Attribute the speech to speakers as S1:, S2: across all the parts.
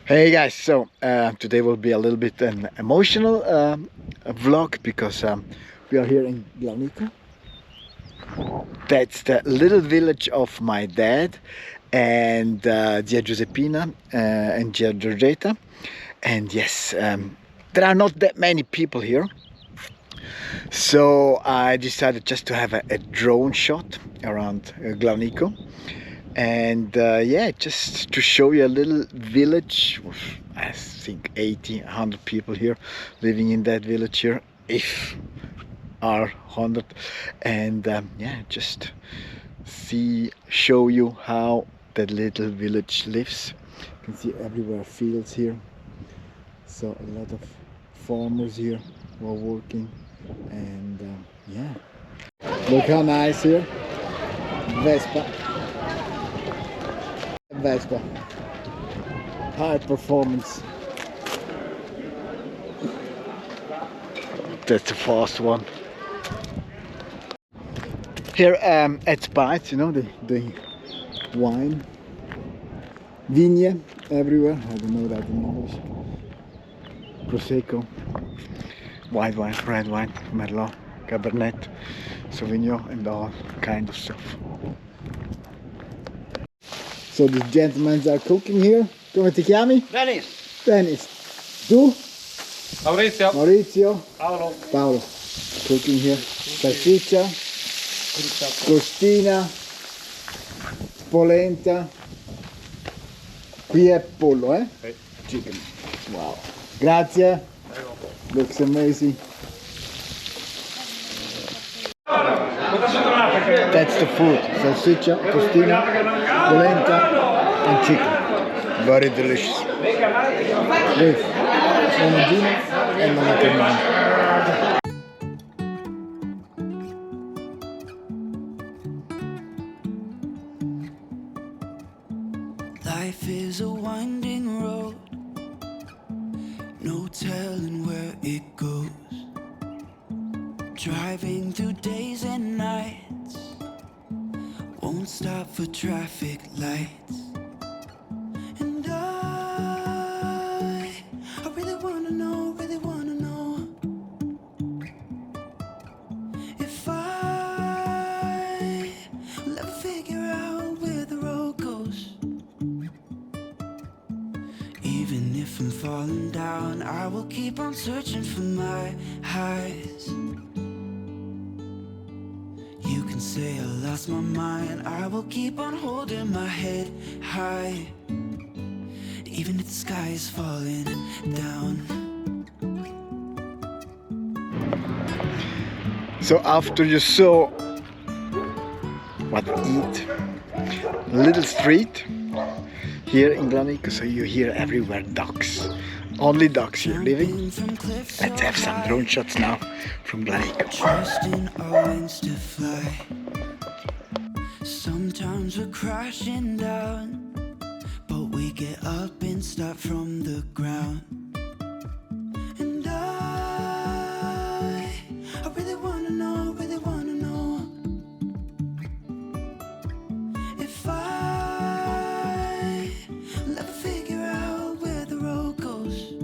S1: Hey guys, so today will be a little bit an emotional vlog because we are here in Glaunicco. That's the little village of my dad and Zia Giuseppina and Zia Giorgetta. And yes, there are not that many people here. So I decided just to have a drone shot around Glaunicco. And yeah, just to show you a little village with, I think 80, 100 people here living in that village here, if are 100. And yeah, just show you how that little village lives. You can see everywhere fields here, so a lot of farmers here who are working. And yeah, look how nice here, Vespa, high performance. That's the fast one. Here at Spice, you know, the wine, vigne everywhere. I don't know that in English. Prosecco, white wine, red wine, Merlot, Cabernet, Sauvignon, and all kind of stuff. So these gentlemen are cooking here. Come ti chiami?
S2: Dennis.
S1: Dennis. Tu?
S2: Maurizio.
S1: Maurizio.
S2: Paolo.
S1: Paolo. Cooking here. Salsiccia. Costina. Polenta. Qui è pollo, eh? Chicken. Wow. Grazie. Looks amazing. That's the food. Salsiccia, costina, polenta and chicken. Very delicious. With monogino and monocremano.
S3: Life is a winding road, no telling where it goes. Driving through days and nights, won't stop for traffic lights. And I really wanna know if I will ever figure out where the road goes. Even if I'm falling down, I will keep on searching for my highs. You can say I lost my mind, I will keep on holding my head high, even if the sky is falling down.
S1: So after you saw what we eat, little street here in Glaunicco, so you hear everywhere ducks. Only ducks here living. Let's have some drone shots now from Glaunicco.
S3: Trusting our wings to fly. Sometimes we're crashing down, but we get up and start from the ground. And I really wanna know if I will ever figure out where the road goes.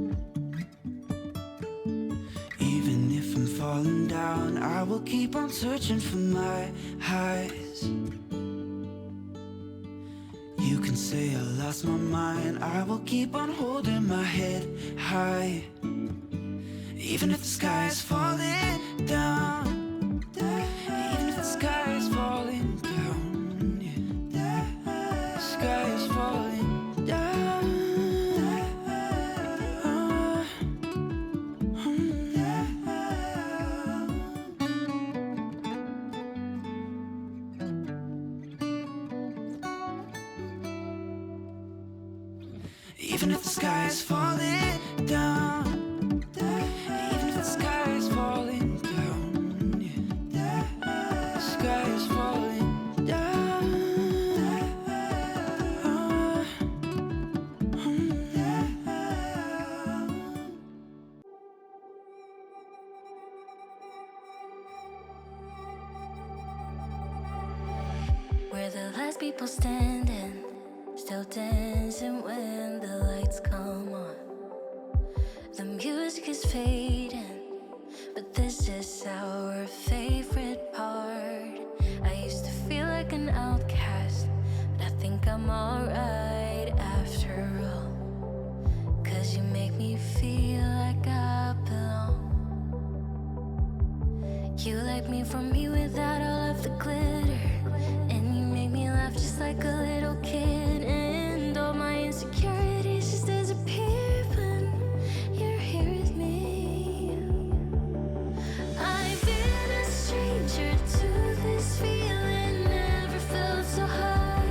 S3: Even if I'm falling down, I will keep on searching for my highs. You can say I lost my mind, I will keep on holding my head high, even if the sky is falling down. Even if the sky is falling down, yeah. The sky is falling down. Even if the sky is falling down, even if the sky is falling down, yeah. The sky is falling down.
S4: Where the last people standing,
S3: still dancing when the lights come on. The music is fading, but this is our favorite part. I used to feel like an outcast, but I think I'm alright after all. 'Cause you make me feel like I belong. You like me from me without all of the glitter, and you make me laugh just like a little kid. And all my insecurities just disappear when you're here with me. I've been a stranger to this feeling, never felt so high.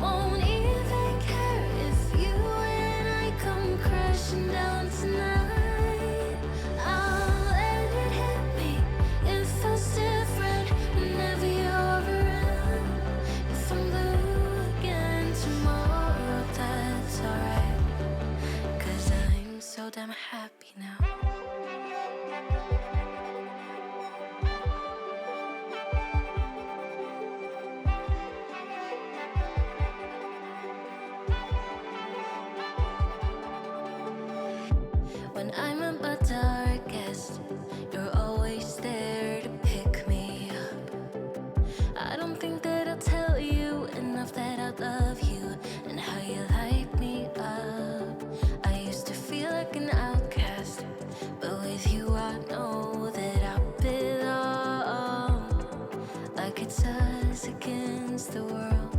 S3: Won't even care if you and I come crashing down tonight. I'll let it hit me. It feels different whenever you're around. If I'm blue again tomorrow, that's alright. 'Cause I'm so damn happy now. When I'm at my darkest, you're always there to pick me up. I don't think that I'll tell you enough that I love you and how you light me up. I used to feel like an outcast, but with you I know that I belong. Like it's us against the world.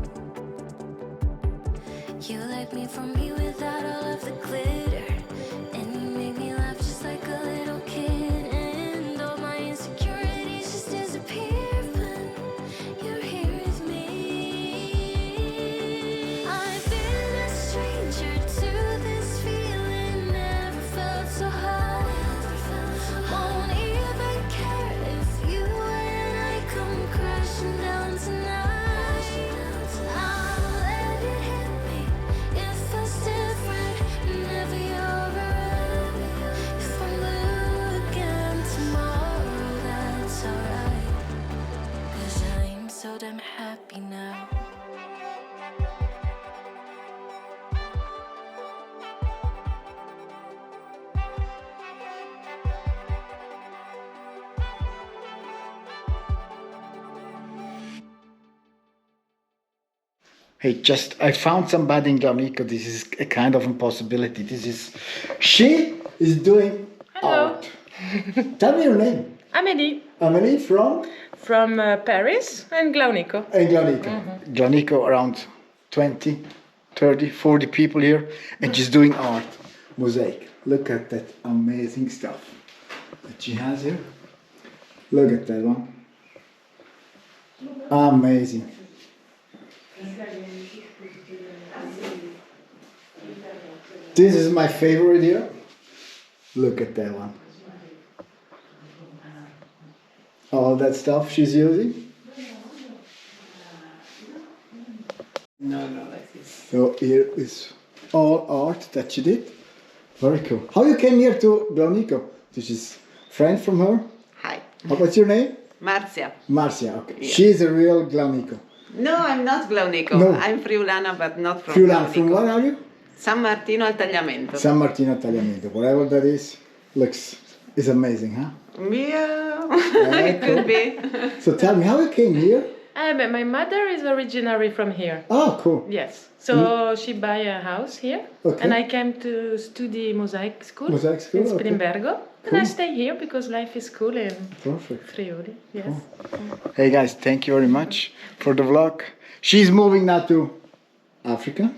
S3: You like me from me without all of the glitter, and you make me laugh just like a little kid. And all my insecurities just disappear when you're here with me. I've been a stranger to this feeling, never felt so high. Won't even care if you and I come crashing down tonight. I'll let it hit me. It feels different whenever you're around. If I'm blue again tomorrow, that's alright. 'Cause I'm so damn happy now.
S1: Hey, I found somebody in Glaunicco. This is a kind of impossibility. She is doing
S4: Hello.
S1: art. Tell me your name.
S4: Amélie
S1: Amelie from
S4: from Paris and Glaunicco.
S1: Glaunicco. Glaunicco, around 20, 30, 40 people here, and she's doing art. Mosaic. Look at that amazing stuff that she has here. Look at that one. Amazing. This is my favorite here. Look at that one. All that stuff she's using. So here is all art that she did. Very cool. How you came here to Glaunicco? This is friend from her.
S5: Hi,
S1: What's your name?
S5: Marzia.
S1: Marcia. Okay.
S5: Yeah.
S1: She's a real Glaunicco.
S5: No, I'm not Glaunicco.
S1: No.
S5: I'm Friulana, but not from
S1: Friulana. From
S5: Glaunicco.
S1: where are you?
S3: San Martino al Tagliamento.
S1: San Martino al Tagliamento. Whatever that is amazing, huh?
S3: Yeah, it could be.
S1: So tell me, how you came here?
S4: My mother is originally from here.
S1: Oh, cool.
S4: Yes. So she buy a house here,
S1: Okay.
S4: and I came to study mosaic school.
S1: Mosaic school,
S4: in
S1: okay.
S4: Spilimbergo.
S1: Cool.
S4: And I stay here because life is cool in
S1: Perfect.
S4: Friuli. Yes.
S1: Hey guys, thank you very much for the vlog. She's moving now to Africa,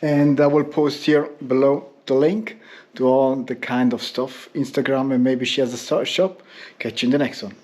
S1: and I will post here below the link to all the kind of stuff, Instagram, and maybe she has a shop. Catch you in the next one.